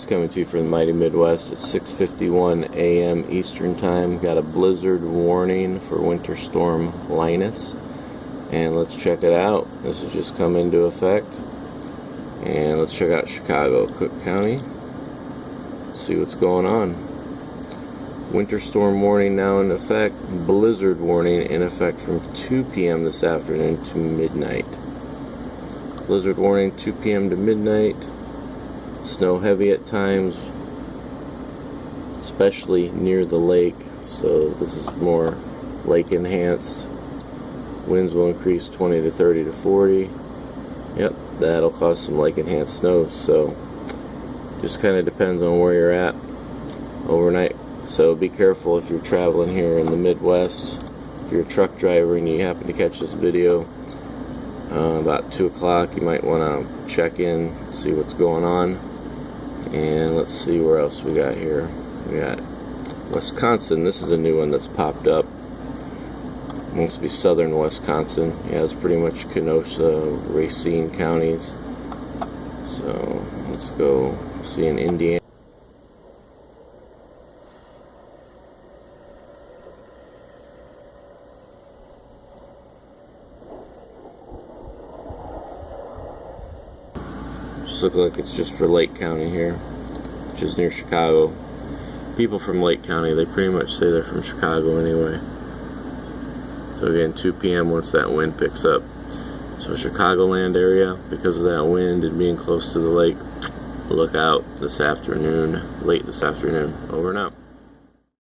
Linus coming to you from the mighty Midwest at 6:51 a.m. Eastern Time. Got a blizzard warning for Winter Storm Linus, and let's check it out. This has just come into effect, and let's check out Chicago, Cook County. See what's going on. Winter storm warning now in effect. Blizzard warning in effect from 2 p.m. this afternoon to midnight. Blizzard warning 2 p.m. to midnight. Snow heavy at times, especially near the lake, so this is more lake enhanced. Winds will increase 20 to 30 to 40. Yep, that'll cause some lake enhanced snow, so just kind of depends on where you're at overnight. So be careful if you're traveling here in the Midwest. If you're a truck driver and you happen to catch this video about 2 o'clock, you might want to check in, see what's going on. And let's see where else we got here. We got Wisconsin. This is a new one that's popped up. It must be southern Wisconsin. Yeah, it's pretty much Kenosha, Racine counties. So let's go see in Indiana. Look like it's just for Lake County here, which is near Chicago. People from Lake County, they pretty much say they're from Chicago anyway. So again, 2 p.m. once that wind picks up. So Chicagoland area, because of that wind and being close to the lake, look out this afternoon, late this afternoon. Over and out.